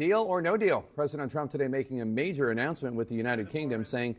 Deal or no deal? President Trump today making a major announcement with the United Kingdom saying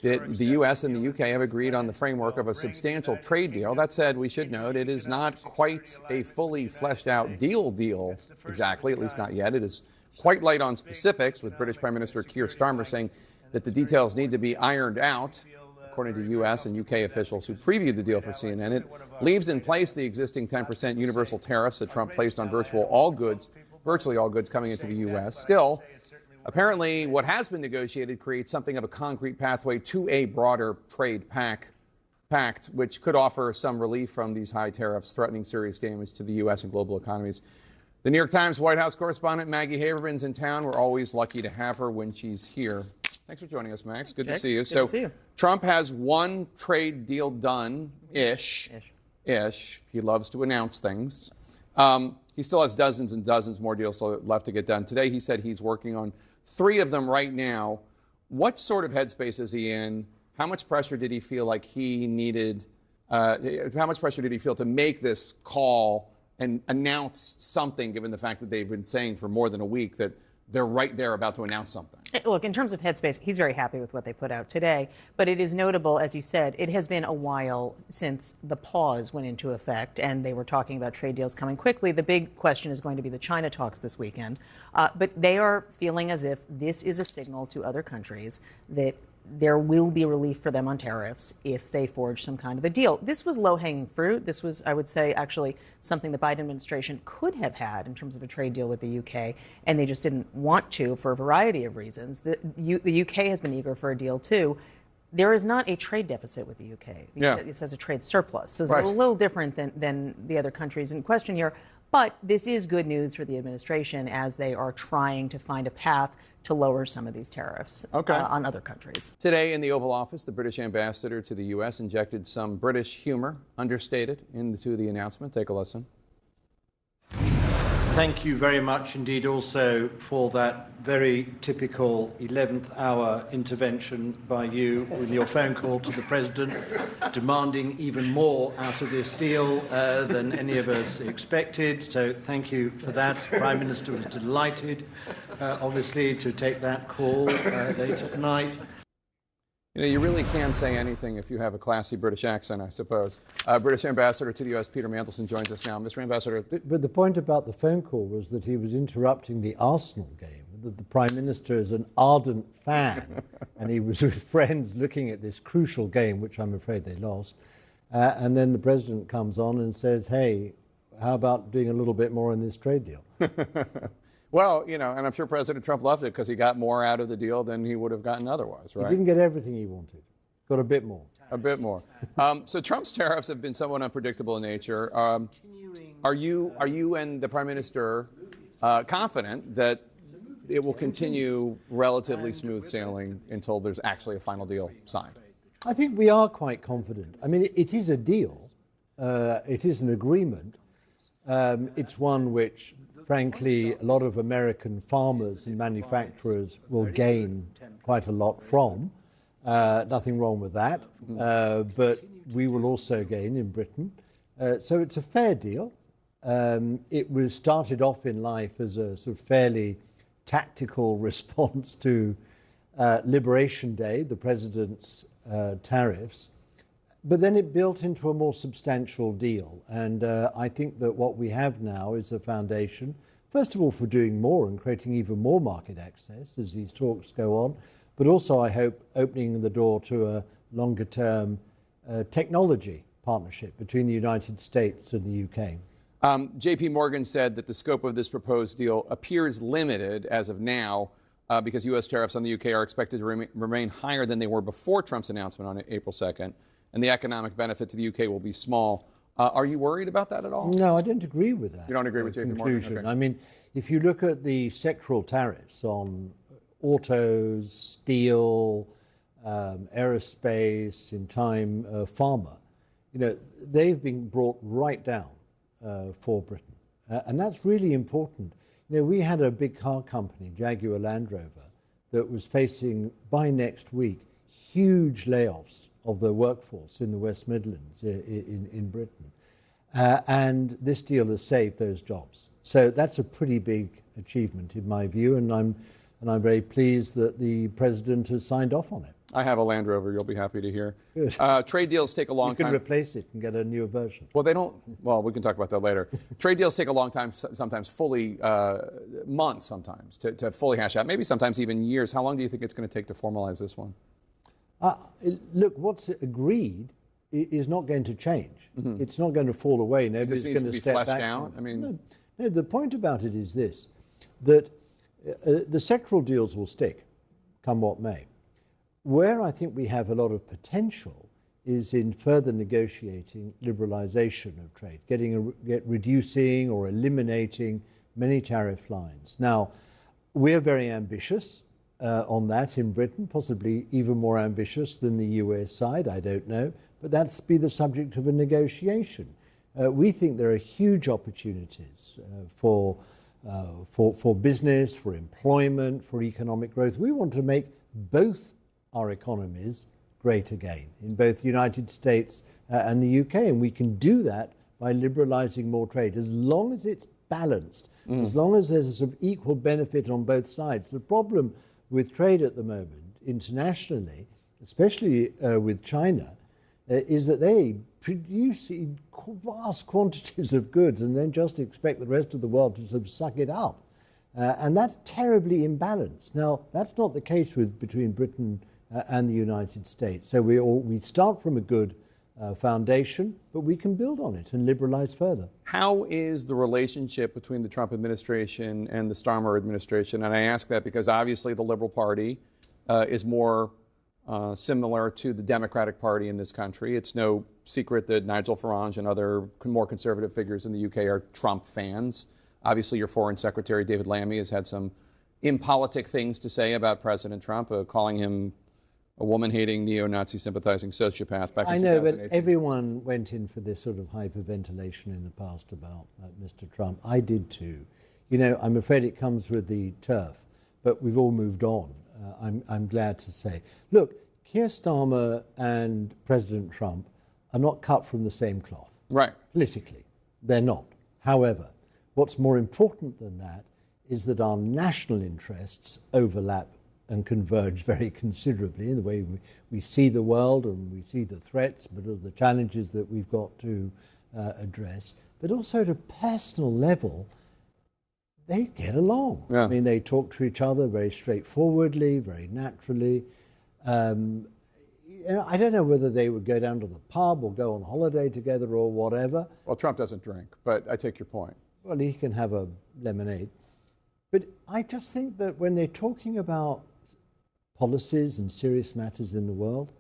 that the U.S. and the U.K. have agreed on the framework of a substantial trade deal. That said, we should note it is not quite a fully fleshed out deal exactly, at least not yet. It is quite light on specifics, with British Prime Minister Keir Starmer saying that the details need to be ironed out. According to U.S. and U.K. officials who previewed the deal for CNN, it leaves in place the existing 10% universal tariffs that Trump placed on virtually all goods coming into the U.S. Still, apparently what has been negotiated creates something of a concrete pathway to a broader trade pact, which could offer some relief from these high tariffs threatening serious damage to the U.S. and global economies. The New York Times White House correspondent Maggie Haberman's in town. We're always lucky to have her when she's here. Thanks for joining us, Max. Good to see you. Good to see you. Trump has one trade deal done-ish. He loves to announce things. He still has dozens and dozens more deals still left to get done. Today, he said he's working on 3 of them right now. What sort of headspace is he in? How much pressure did he feel like he needed? How much pressure did he feel to make this call and announce something, given the fact that they've been saying for more than a week that they're right there about to announce something? Look, in terms of headspace, he's very happy with what they put out today. But it is notable, as you said, it has been a while since the pause went into effect and they were talking about trade deals coming quickly. The big question is going to be the China talks this weekend. But they are feeling as if this is a signal to other countries that there will be relief for them on tariffs if they forge some kind of a deal. This was low-hanging fruit. This was, I would say, actually something the Biden administration could have had in terms of a trade deal with the UK, and they just didn't want to for a variety of reasons. The UK has been eager for a deal, too. There is not a trade deficit with the UK. It says a trade surplus. So it's a little different than the other countries in question here. But this is good news for the administration as they are trying to find a path to lower some of these tariffs on other countries. Today in the Oval Office, the British ambassador to the U.S. injected some British humor, understated, into the announcement. Take a listen. Thank you very much indeed also for that very typical 11th hour intervention by you with your phone call to the President, demanding even more out of this deal than any of us expected. So thank you for that. The Prime Minister was delighted, obviously, to take that call late at night. You know, you really can say anything if you have a classy British accent, I suppose. British Ambassador to the U.S., Peter Mandelson, joins us now. Mr. Ambassador. But the point about the phone call was that he was interrupting the Arsenal game, that the Prime Minister is an ardent fan, and he was with friends looking at this crucial game, which I'm afraid they lost. And then the President comes on and says, hey, how about doing a little bit more in this trade deal? Well, you know, and I'm sure President Trump loved it because he got more out of the deal than he would have gotten otherwise, right? He didn't get everything he wanted. Got a bit more. A bit more. So Trump's tariffs have been somewhat unpredictable in nature. Are you and the Prime Minister confident that it will continue relatively smooth sailing until there's actually a final deal signed? I think we are quite confident. I mean, it is a deal. It is an agreement. It's one which, frankly, a lot of American farmers and manufacturers will gain quite a lot from. Nothing wrong with that. But we will also gain in Britain. So it's a fair deal. It was started off in life as a sort of fairly tactical response to Liberation Day, the president's tariffs. But then it built into a more substantial deal. And I think that what we have now is a foundation, first of all, for doing more and creating even more market access as these talks go on, but also, I hope, opening the door to a longer-term technology partnership between the United States and the UK. J.P. Morgan said that the scope of this proposed deal appears limited as of now because U.S. tariffs on the UK are expected to remain higher than they were before Trump's announcement on April 2nd. And the economic benefit to the UK will be small. Are you worried about that at all? No, I don't agree with that. You don't agree with J.P. Morgan? Okay. I mean, if you look at the sectoral tariffs on autos, steel, aerospace, in time, pharma, you know, they've been brought right down for Britain. And that's really important. You know, we had a big car company, Jaguar Land Rover, that was facing, by next week, huge layoffs of the workforce in the West Midlands in Britain. And this deal has saved those jobs. So that's a pretty big achievement, in my view, and I'm very pleased that the president has signed off on it. I have a Land Rover. You'll be happy to hear. Good. Trade deals take a long time. You can replace it and get a newer version. Well, they don't. Well, we can talk about that later. Trade deals take a long time, sometimes fully months, sometimes to fully hash out. Maybe sometimes even years. How long do you think it's going to take to formalize this one? Look, what's agreed is not going to change. Mm-hmm. It's not going to fall away. Nobody's going to step back. Out. I mean, no. The point about it is this: that the sectoral deals will stick, come what may. Where I think we have a lot of potential is in further negotiating liberalization of trade, reducing or eliminating many tariff lines. Now, we're very ambitious on that in Britain, possibly even more ambitious than the US side, I don't know, but that's be the subject of a negotiation. We think there are huge opportunities for business, for employment, for economic growth. We want to make both our economies great again in both the United States and the UK, and we can do that by liberalizing more trade as long as it's balanced, as long as there's a sort of equal benefit on both sides. The problem with trade at the moment internationally, especially with China, is that they produce vast quantities of goods and then just expect the rest of the world to sort of suck it up. And that's terribly imbalanced. Now, that's not the case between Britain and the United States. So we start from a good foundation, but we can build on it and liberalize further. How is the relationship between the Trump administration and the Starmer administration? And I ask that because obviously the Liberal Party is more similar to the Democratic Party in this country. It's no secret that Nigel Farage and other more conservative figures in the UK are Trump fans. Obviously, your Foreign Secretary, David Lammy, has had some impolitic things to say about President Trump, calling him a woman-hating, neo-Nazi sympathizing sociopath back in 2018. I know, but everyone went in for this sort of hyperventilation in the past about Mr. Trump. I did too. You know, I'm afraid it comes with the turf, but we've all moved on, I'm glad to say. Look, Keir Starmer and President Trump are not cut from the same cloth. Right. Politically, they're not. However, what's more important than that is that our national interests overlap and converge very considerably in the way we see the world and we see the threats, but also the challenges that we've got to address. But also at a personal level, they get along. Yeah. I mean, they talk to each other very straightforwardly, very naturally. I don't know whether they would go down to the pub or go on holiday together or whatever. Well, Trump doesn't drink, but I take your point. Well, he can have a lemonade. But I just think that when they're talking about policies and serious matters in the world,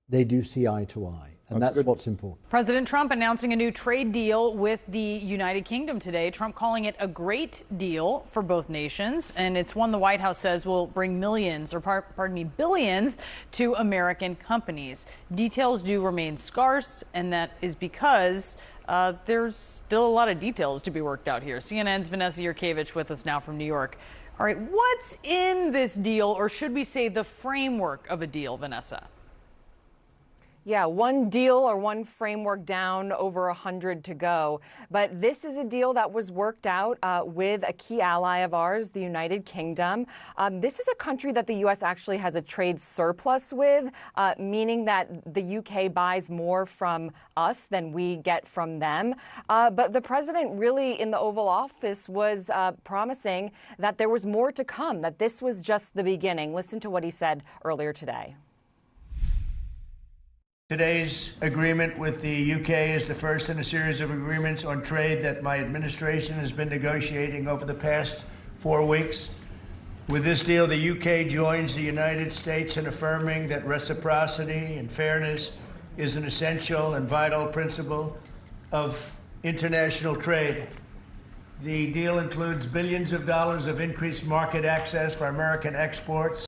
they do see eye to eye. And that's what's important. President Trump announcing a new trade deal with the United Kingdom today. Trump calling it a great deal for both nations. And it's one the White House says will bring millions, or billions to American companies. Details do remain scarce, and that is because there's still a lot of details to be worked out here. CNN's Vanessa Yurkevich with us now from New York. All right, what's in this deal, or should we say the framework of a deal, Vanessa? Yeah, one deal or one framework down, over 100 to go. But this is a deal that was worked out with a key ally of ours, the United Kingdom. This is a country that the U.S. actually has a trade surplus with, meaning that the UK buys more from us than we get from them. But the president really in the Oval Office was promising that there was more to come, that this was just the beginning. Listen to what he said earlier today. Today's agreement with the UK is the first in a series of agreements on trade that my administration has been negotiating over the past 4 weeks. With this deal, the UK joins the United States in affirming that reciprocity and fairness is an essential and vital principle of international trade. The deal includes billions of dollars of increased market access for American exports.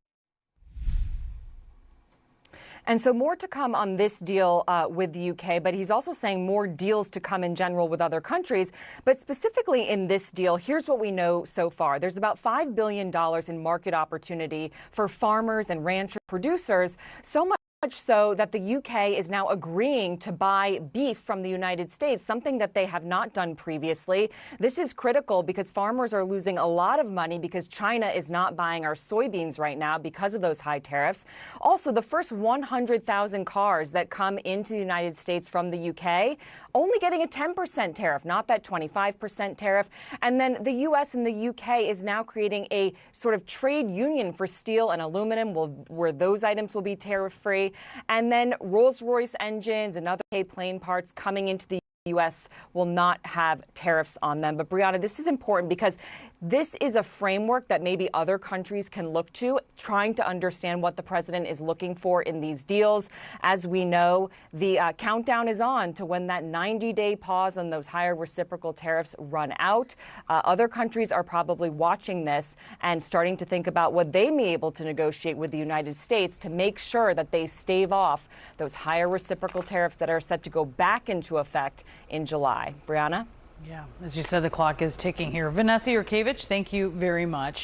And so more to come on this deal with the UK, but he's also saying more deals to come in general with other countries. But specifically in this deal, here's what we know so far. There's about $5 billion in market opportunity for farmers and rancher producers, so much Much so that the UK is now agreeing to buy beef from the United States, something that they have not done previously. This is critical because farmers are losing a lot of money because China is not buying our soybeans right now because of those high tariffs. Also, the first 100,000 cars that come into the United States from the UK only getting a 10% tariff, not that 25% tariff. And then the US and the UK is now creating a sort of trade union for steel and aluminum where those items will be tariff-free. And then Rolls-Royce engines and other plane parts coming into the U.S. will not have tariffs on them. But Brianna, this is important because this is a framework that maybe other countries can look to, trying to understand what the president is looking for in these deals. As we know, the countdown is on to when that 90-day pause on those higher reciprocal tariffs run out. Other countries are probably watching this and starting to think about what they may be able to negotiate with the United States to make sure that they stave off those higher reciprocal tariffs that are set to go back into effect in July. Brianna? Yeah, as you said, the clock is ticking here. Vanessa Yurkevich, thank you very much.